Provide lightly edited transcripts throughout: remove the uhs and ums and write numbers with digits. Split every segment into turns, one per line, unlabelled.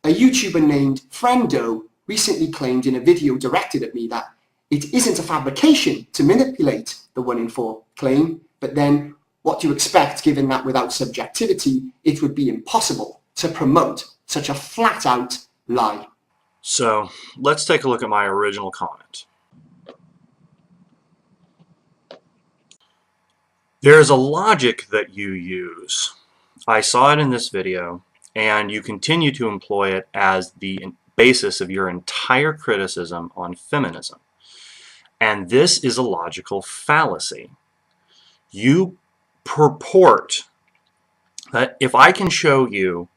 A YouTuber named Friendo recently claimed in a video directed at me that it isn't a fabrication to manipulate the 1 in 4 claim, but then what do you expect given that without subjectivity, it would be impossible to promote such a flat-out lie?
So let's take a look at my original comment. There's a logic that you use. I saw it in this video, and you continue to employ it as the basis of your entire criticism on feminism. And this is a logical fallacy. You purport that if I can show you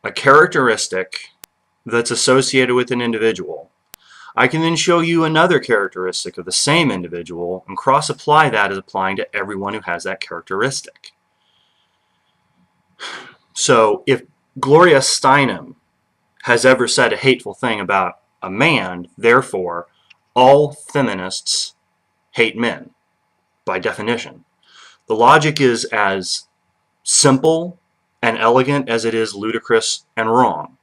a characteristic that's associated with an individual, I can then show you another characteristic of the same individual and cross-apply that as applying to everyone who has that characteristic. So if Gloria Steinem has ever said a hateful thing about a man, therefore all feminists hate men, by definition. The logic is as simple and elegant as it is ludicrous and wrong.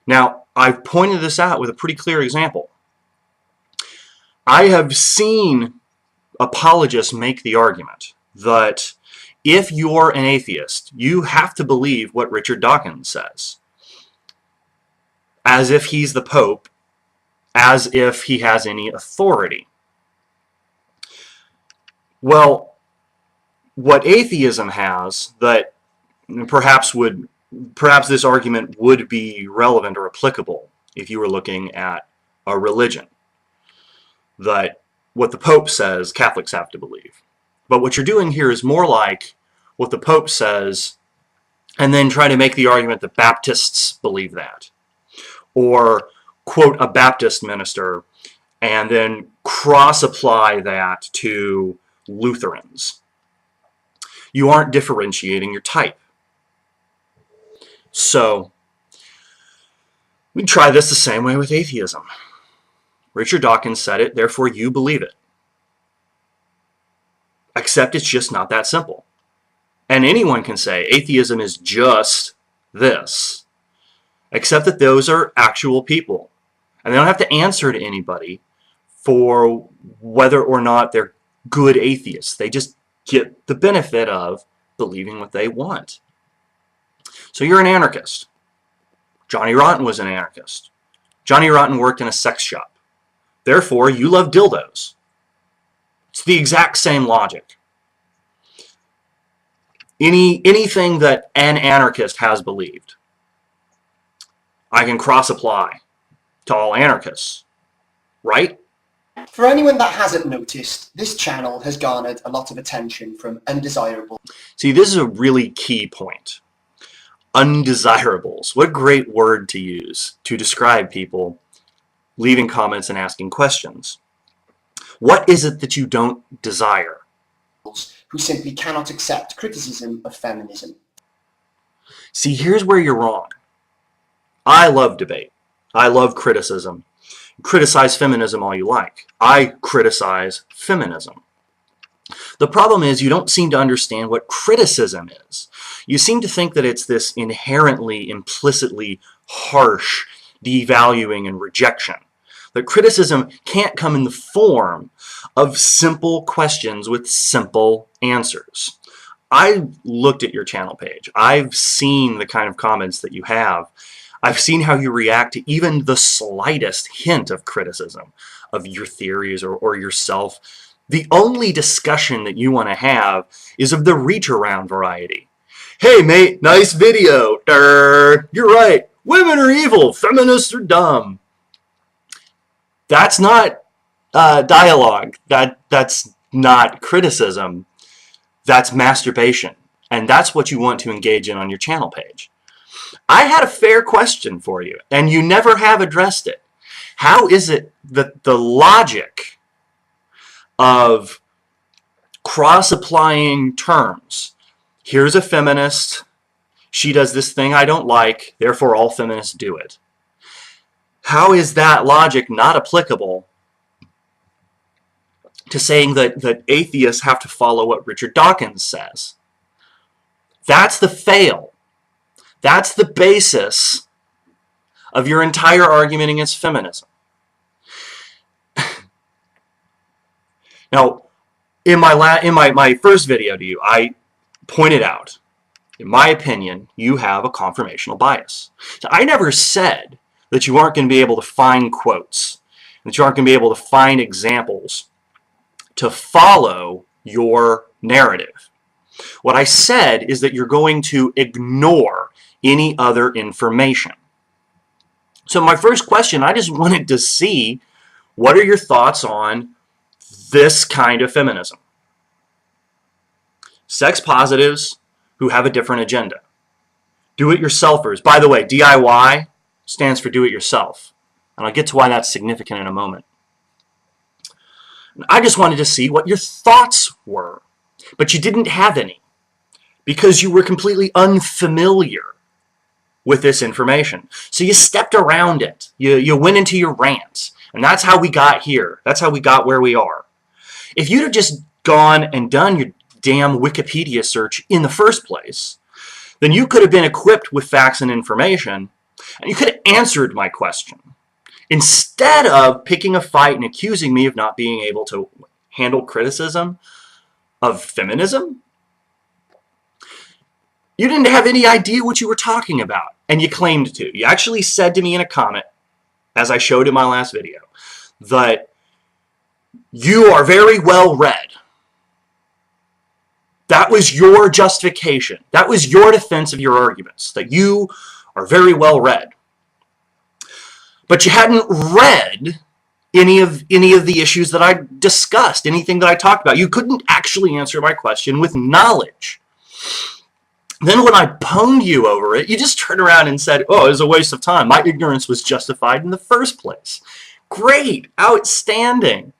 Now, I've pointed this out with a pretty clear example. I have seen apologists make the argument that if you're an atheist, you have to believe what Richard Dawkins says, as if he's the Pope, as if he has any authority. Well, what atheism has that perhaps this argument would be relevant or applicable if you were looking at a religion, that what the Pope says Catholics have to believe. But what you're doing here is more like what the Pope says and then try to make the argument that Baptists believe that, or quote a Baptist minister and then cross-apply that to Lutherans. You aren't differentiating your type. So we try this the same way with atheism. Richard Dawkins said it, therefore you believe it. Except it's just not that simple. And anyone can say atheism is just this. Except that those are actual people. And they don't have to answer to anybody for whether or not they're good atheists. They just get the benefit of believing what they want. So you're an anarchist. Johnny Rotten was an anarchist. Johnny Rotten worked in a sex shop. Therefore, you love dildos. It's the exact same logic. Anything that an anarchist has believed, I can cross-apply to all anarchists, right?
For anyone that hasn't noticed, this channel has garnered a lot of attention from Undesirable.
See, this is a really key point. Undesirables. What a great word to use to describe people leaving comments and asking questions. What is it that you don't desire?
Who simply cannot accept criticism of feminism.
See, here's where you're wrong. I love debate. I love criticism. Criticize feminism all you like. I criticize feminism. The problem is you don't seem to understand what criticism is. You seem to think that it's this inherently, implicitly harsh devaluing and rejection. That criticism can't come in the form of simple questions with simple answers. I looked at your channel page. I've seen the kind of comments that you have. I've seen how you react to even the slightest hint of criticism of your theories or yourself. The only discussion that you want to have is of the reach-around variety. Hey mate, nice video. You're right. Women are evil. Feminists are dumb. That's not dialogue. That's not criticism. That's masturbation. And that's what you want to engage in on your channel page. I had a fair question for you, and you never have addressed it. How is it that the logic of cross-applying terms, here's a feminist, she does this thing I don't like, therefore all feminists do it. How is that logic not applicable to saying that atheists have to follow what Richard Dawkins says? That's the fail. That's the basis of your entire argument against feminism. Now, in my first video to you, I pointed out, in my opinion, you have a confirmational bias. So I never said that you aren't going to be able to find quotes, that you aren't going to be able to find examples to follow your narrative. What I said is that you're going to ignore any other information. So my first question, I just wanted to see, what are your thoughts on this kind of feminism? Sex positives who have a different agenda. Do-it-yourselfers. By the way, DIY stands for do-it-yourself. And I'll get to why that's significant in a moment. I just wanted to see what your thoughts were. But you didn't have any, because you were completely unfamiliar with this information. So you stepped around it. You went into your rants. And that's how we got here. That's how we got where we are. If you'd have just gone and done your damn Wikipedia search in the first place, then you could have been equipped with facts and information, and you could have answered my question. Instead of picking a fight and accusing me of not being able to handle criticism of feminism, you didn't have any idea what you were talking about, and you claimed to. You actually said to me in a comment, as I showed in my last video, that you are very well read. That was your justification. That was your defense of your arguments, that you are very well read. But you hadn't read any of the issues that I discussed, anything that I talked about. You couldn't actually answer my question with knowledge. Then when I pwned you over it, you just turned around and said, oh, it was a waste of time. My ignorance was justified in the first place. Great. Outstanding.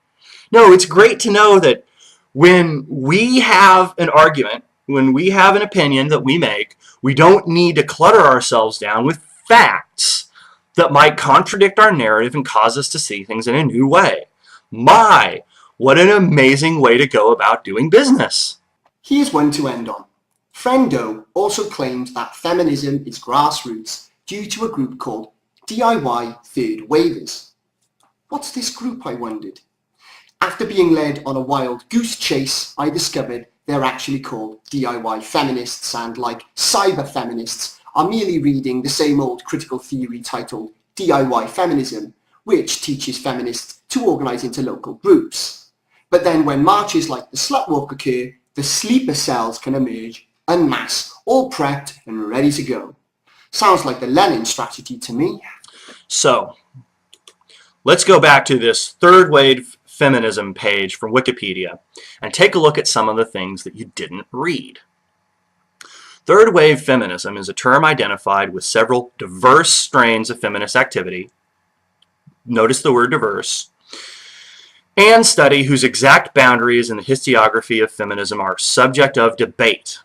No, it's great to know that when we have an argument, when we have an opinion that we make, we don't need to clutter ourselves down with facts that might contradict our narrative and cause us to see things in a new way. My, what an amazing way to go about doing business.
Here's one to end on. Friendo also claimed that feminism is grassroots due to a group called DIY Third Wavers. What's this group, I wondered? After being led on a wild goose chase, I discovered they're actually called DIY feminists, and like cyber feminists, are merely reading the same old critical theory titled DIY Feminism, which teaches feminists to organise into local groups. But then when marches like the Slut Walk occur, the sleeper cells can emerge en masse, all prepped and ready to go. Sounds like the Lenin strategy to me.
So, let's go back to this third wave feminism page from Wikipedia and take a look at some of the things that you didn't read. Third wave feminism is a term identified with several diverse strains of feminist activity. Notice the word diverse. And study whose exact boundaries in the historiography of feminism are subject of debate.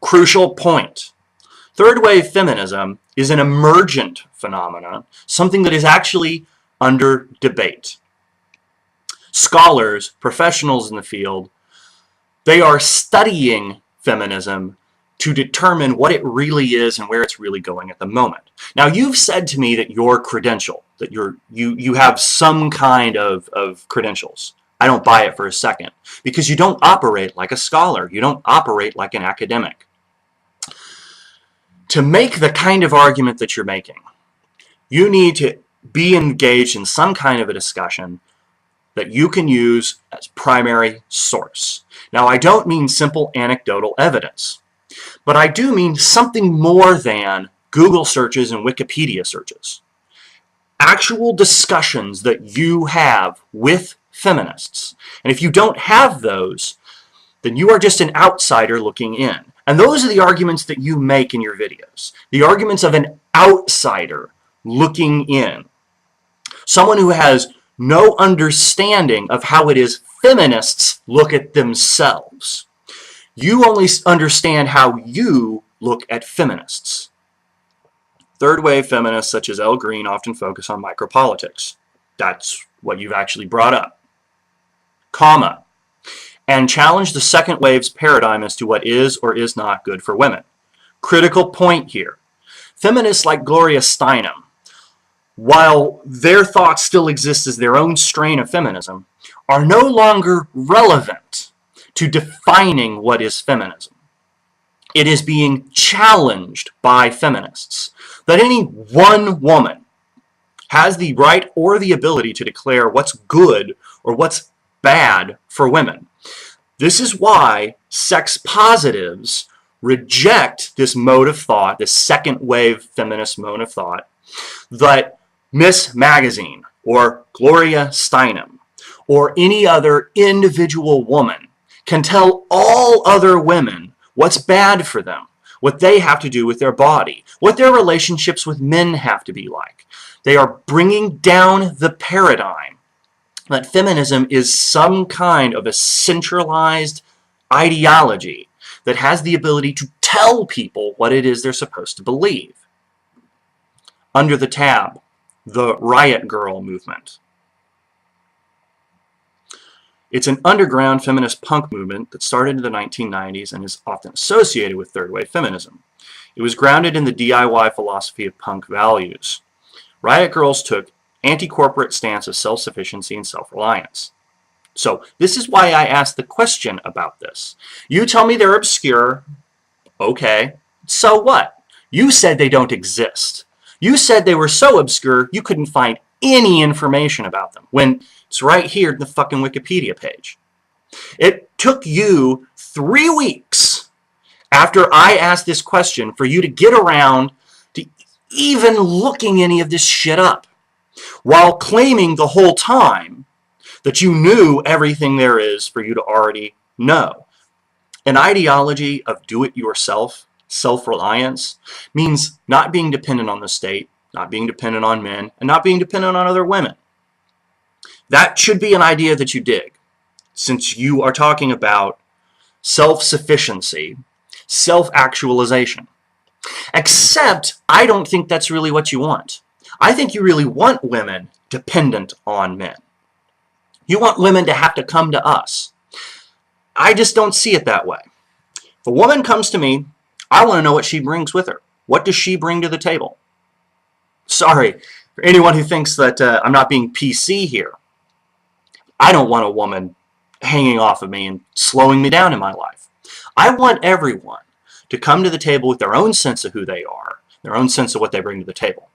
Crucial point. Third wave feminism is an emergent phenomenon, something that is actually under debate. Scholars, professionals in the field, they are studying feminism to determine what it really is and where it's really going at the moment. Now, you've said to me that you're credentialed, that you have some kind of credentials. I don't buy it for a second, because you don't operate like a scholar. You don't operate like an academic. To make the kind of argument that you're making, you need to be engaged in some kind of a discussion that you can use as primary source. Now, I don't mean simple anecdotal evidence, but I do mean something more than Google searches and Wikipedia searches. Actual discussions that you have with feminists. And if you don't have those, then you are just an outsider looking in. And those are the arguments that you make in your videos. The arguments of an outsider looking in. Someone who has no understanding of how it is feminists look at themselves. You only understand how you look at feminists. Third wave feminists such as Elle Green often focus on micropolitics. That's what you've actually brought up. Comma. And challenge the second wave's paradigm as to what is or is not good for women. Critical point here. Feminists like Gloria Steinem while their thoughts still exist as their own strain of feminism, are no longer relevant to defining what is feminism. It is being challenged by feminists that any one woman has the right or the ability to declare what's good or what's bad for women. This is why sex positives reject this mode of thought, this second wave feminist mode of thought, that Miss Magazine or Gloria Steinem or any other individual woman can tell all other women what's bad for them, what they have to do with their body, what their relationships with men have to be like. They are bringing down the paradigm that feminism is some kind of a centralized ideology that has the ability to tell people what it is they're supposed to believe. Under the tab, the Riot Girl movement. It's an underground feminist punk movement that started in the 1990s and is often associated with third wave feminism. It was grounded in the DIY philosophy of punk values. Riot Girls took anti-corporate stance of self-sufficiency and self-reliance. So this is why I asked the question about this. You tell me they're obscure. Okay, so what? You said they don't exist. You said they were so obscure you couldn't find any information about them, when it's right here in the fucking Wikipedia page. It took you 3 weeks after I asked this question for you to get around to even looking any of this shit up, while claiming the whole time that you knew everything there is for you to already know. An ideology of do-it-yourself, self-reliance, means not being dependent on the state, not being dependent on men, and not being dependent on other women. That should be an idea that you dig, since you are talking about self-sufficiency, self-actualization. Except, I don't think that's really what you want. I think you really want women dependent on men. You want women to have to come to us. I just don't see it that way. If a woman comes to me, I want to know what she brings with her. What does she bring to the table? Sorry, for anyone who thinks that I'm not being PC here. I don't want a woman hanging off of me and slowing me down in my life. I want everyone to come to the table with their own sense of who they are, their own sense of what they bring to the table.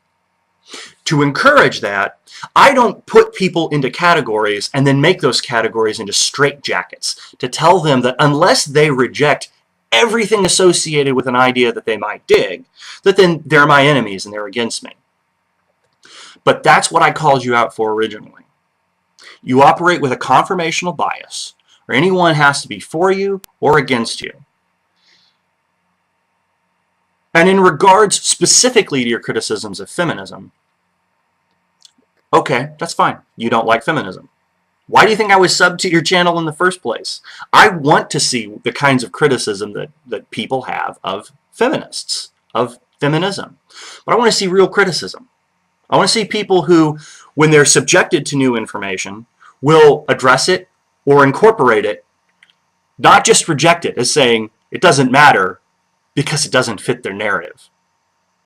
To encourage that, I don't put people into categories and then make those categories into straitjackets to tell them that unless they reject everything associated with an idea that they might dig, that then they're my enemies and they're against me. But that's what I called you out for originally. You operate with a confirmational bias, or anyone has to be for you or against you. And in regards specifically to your criticisms of feminism, okay, that's fine. You don't like feminism. Why do you think I was subbed to your channel in the first place? I want to see the kinds of criticism that people have of feminists, of feminism. But I want to see real criticism. I want to see people who, when they're subjected to new information, will address it or incorporate it, not just reject it as saying it doesn't matter because it doesn't fit their narrative.